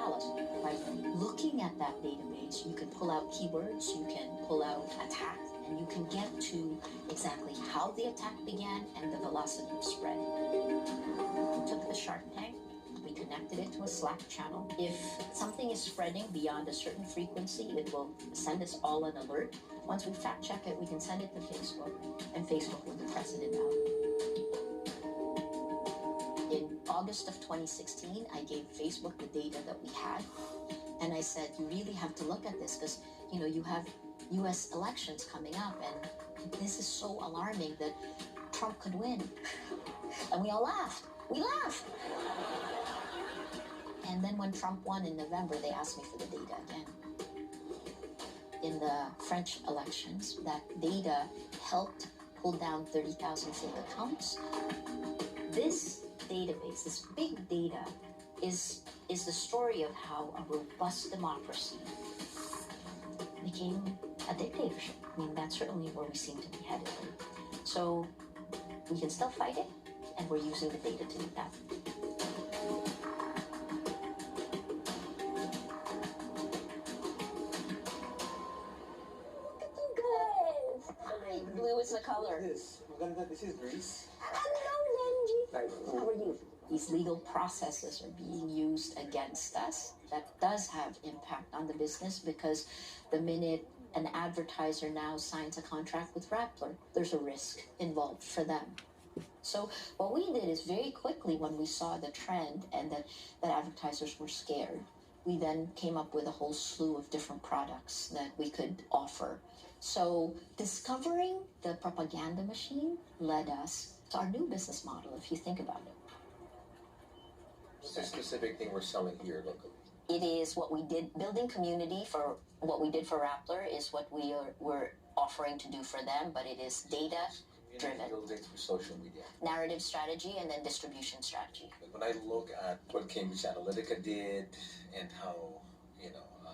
analysis. By looking at that database, you can pull out keywords, you can pull out attacks, and you can get to exactly how the attack began and the velocity of spread. We took the Shark Tank, we connected it to a Slack channel. If something is spreading beyond a certain frequency, it will send us all an alert. Once we fact check it, we can send it to Facebook, and Facebook will press it out. In August of 2016, I gave Facebook the data that we had, and I said, you really have to look at this because, you have US elections coming up, and this is so alarming that Trump could win. And we all laughed. We laughed. And then when Trump won in November, they asked me for the data again. In the French elections, that data helped pull down 30,000 fake accounts. This database, this big data, is the story of how a robust democracy became a dictatorship. I mean, that's certainly where we seem to be headed. So we can still fight it, and we're using the data to do that. Blue is the color. This is Greece. Hello, Benji. How are you? These legal processes are being used against us. That does have impact on the business because the minute an advertiser now signs a contract with Rappler, there's a risk involved for them. So what we did is very quickly, when we saw the trend and that advertisers were scared, we then came up with a whole slew of different products that we could offer. So discovering the propaganda machine led us to our new business model, if you think about it. What's the specific thing we're selling here locally? It is what we did, building community for what we did for Rappler is what we're offering to do for them, but it is data-driven. Building through social media. Narrative strategy and then distribution strategy. When I look at what Cambridge Analytica did and how,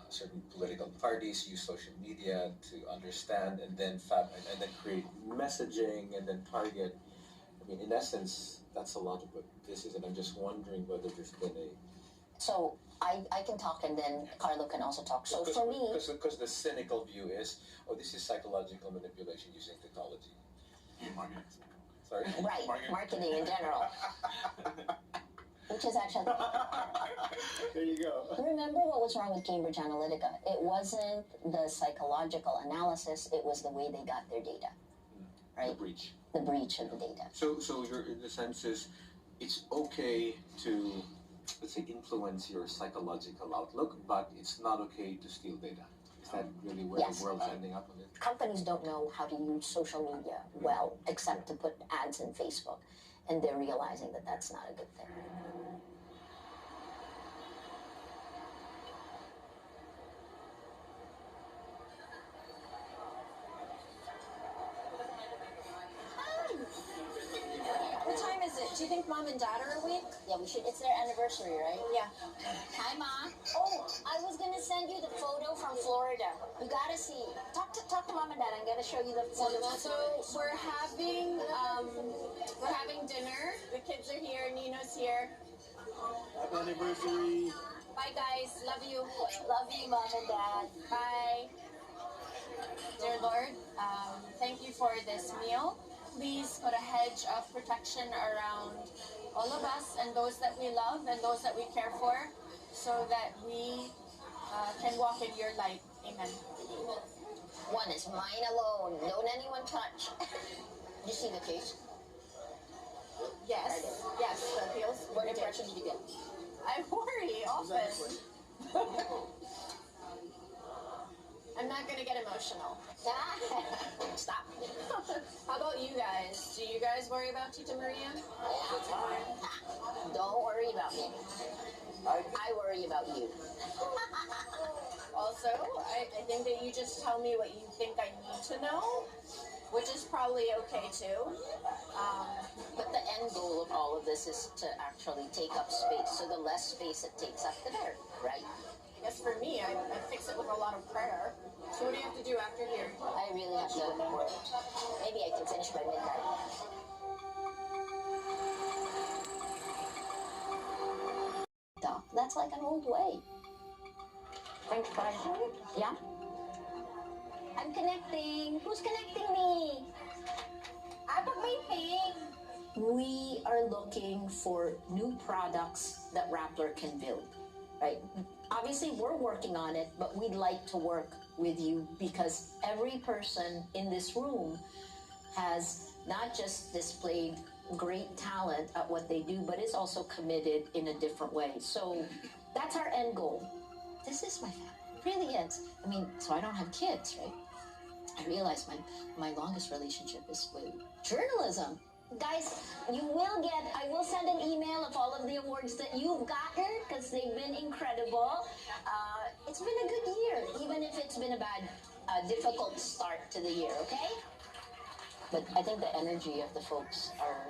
certain political parties use social media to understand and then create messaging and then target. I mean, in essence, that's a lot of what this is, and I'm just wondering whether there's been a... So I can talk, and then Carlo can also talk. So for me... Because the cynical view is, this is psychological manipulation using technology. Marketing. Sorry? Right, marketing in general. Which is actually... There you go. Remember what was wrong with Cambridge Analytica? It wasn't the psychological analysis, it was the way they got their data. Right? The breach. The breach of the data. So you're, in the sense is, it's okay to, let's say, influence your psychological outlook, but it's not okay to steal data. Is that really where the world's ending up on it? Companies don't know how to use social media well, except to put ads in Facebook. And they're realizing that that's not a good thing. What time is it? Do you think Mom and Dad are awake? Yeah, we should. It's their anniversary, right? Yeah. Hi, Ma. Oh, I was gonna send you the photo from Florida. You gotta see. Talk to Mom and Dad. I'm gonna show you the photo. So we're having dinner. The kids are here. Nino's here. Happy anniversary. Bye, guys. Love you. Love you, Mom and Dad. Bye. Dear Lord, thank you for this meal. Please put a hedge of protection around all of us and those that we love and those that we care for, so that we can walk in your light. Amen. One is mine alone. Don't anyone touch. You see the case? Yes. Yes, the feels. What impression did you get? I worry often. I'm not going to get emotional. Stop. How about you guys? Do you guys worry about Tita Maria? Don't worry about me. I worry about you. Also, I think that you just tell me what you think I need to know, which is probably okay too. But the end goal of all of this is to actually take up space. So the less space it takes up, the better, right? Yes, for me, I fix it with a lot of prayer. So what do you have to do after here? I really have to work. Maybe I can finish by midnight. TikTok. That's like an old way. French fries. Yeah. I'm connecting. Who's connecting me? I'm waiting. We are looking for new products that Rappler can build, right? Obviously, we're working on it, but we'd like to work with you because every person in this room has not just displayed great talent at what they do, but is also committed in a different way. So that's our end goal. This is my family. It really is. I mean, so I don't have kids, right? I realize my longest relationship is with journalism. Guys, I will send an email of all of the awards that you've gotten because they've been incredible. It's been a good year, even if it's been a difficult start to the year, okay? But I think the energy of the folks are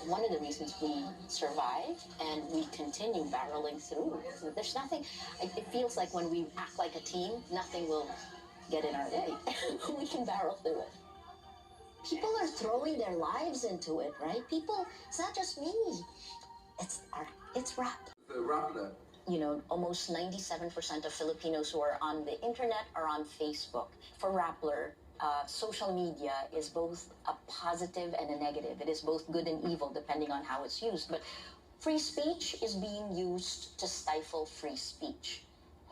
one of the reasons we survive and we continue barreling through. There's nothing, it feels like when we act like a team, nothing will get in our way. We can barrel through it. People are throwing their lives into it, right? People, it's not just me. It's rap. The Rappler. You know, almost 97% of Filipinos who are on the internet are on Facebook. For Rappler, social media is both a positive and a negative. It is both good and evil depending on how it's used. But free speech is being used to stifle free speech.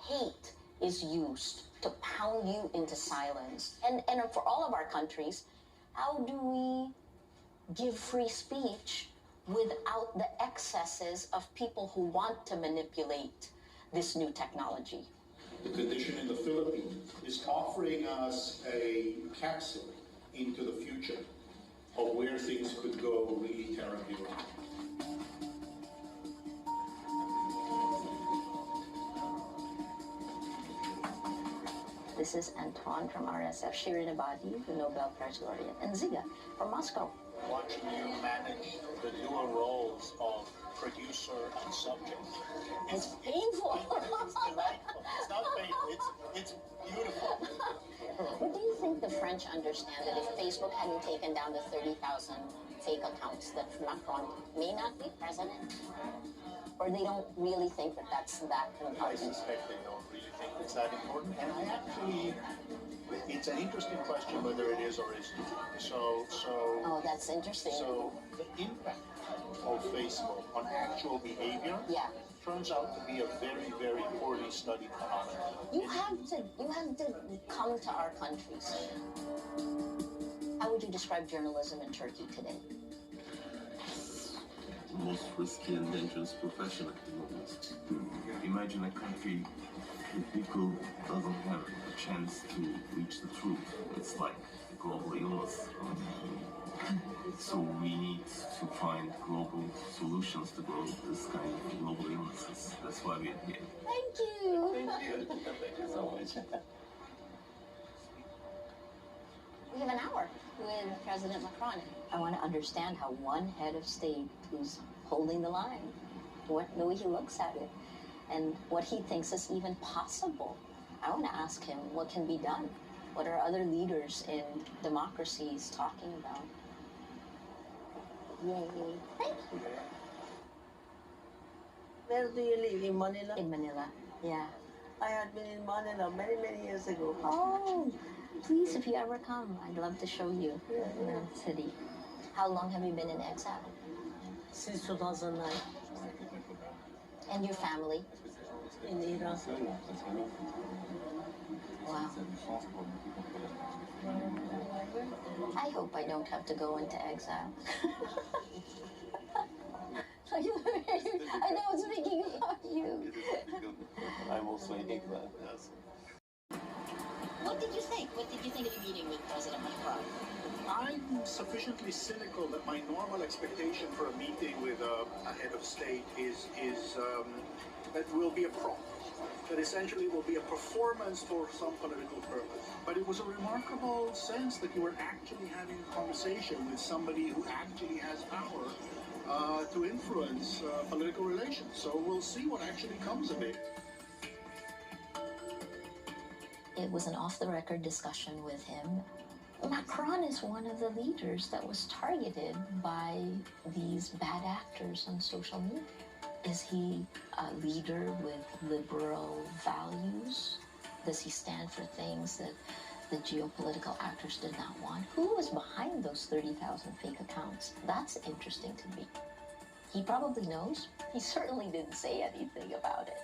Hate is used to pound you into silence. And for all of our countries, how do we give free speech without the excesses of people who want to manipulate this new technology? The condition in the Philippines is offering us a capsule into the future of where things could go really terribly wrong. This is Antoine from RSF, Shirin Ebadi, the Nobel Prize laureate, and Ziga from Moscow. Watching you manage the dual roles of producer and subject. It's painful. It's delightful. It's not painful. It's beautiful. But do you think the French understand that if Facebook hadn't taken down the 30,000 fake accounts, that Macron may not be president? Or they don't really think that that's that I important? suspect they don't really think it's that important. And I actually, it's an interesting question whether it is or isn't. Oh, that's interesting. So the impact of Facebook on actual behavior turns out to be a very, very poorly studied phenomenon. You have to come to our countries. How would you describe journalism in Turkey today? The most risky and dangerous profession at the moment. Imagine a country where people doesn't have a chance to reach the truth. It's like a global illness. So we need to find global solutions to this kind of global illnesses. That's why we are here. Thank you. Thank you. Thank you so much. We have an hour with President Macron. I want to understand how one head of state who's holding the line, the way he looks at it, and what he thinks is even possible. I want to ask him what can be done. What are other leaders in democracies talking about? Yay. Thank you. Where do you live? In Manila? In Manila, yeah. I had been in Manila many, many years ago. Oh, please, if you ever come, I'd love to show you the city. How long have you been in exile? Since 2009 And your family? in Iran. Wow. I hope I don't have to go into exile. I know it's speaking about you. I'm also in England, yes. What did you think? What did you think of the meeting with President Macron? I'm sufficiently cynical that my normal expectation for a meeting with a head of state is that will be a prop. That essentially will be a performance for some political purpose. But it was a remarkable sense that you were actually having a conversation with somebody who actually has power to influence political relations. So we'll see what actually comes of it. It was an off-the-record discussion with him. Macron is one of the leaders that was targeted by these bad actors on social media. Is he a leader with liberal values? Does he stand for things that the geopolitical actors did not want? Who was behind those 30,000 fake accounts? That's interesting to me. He probably knows. He certainly didn't say anything about it.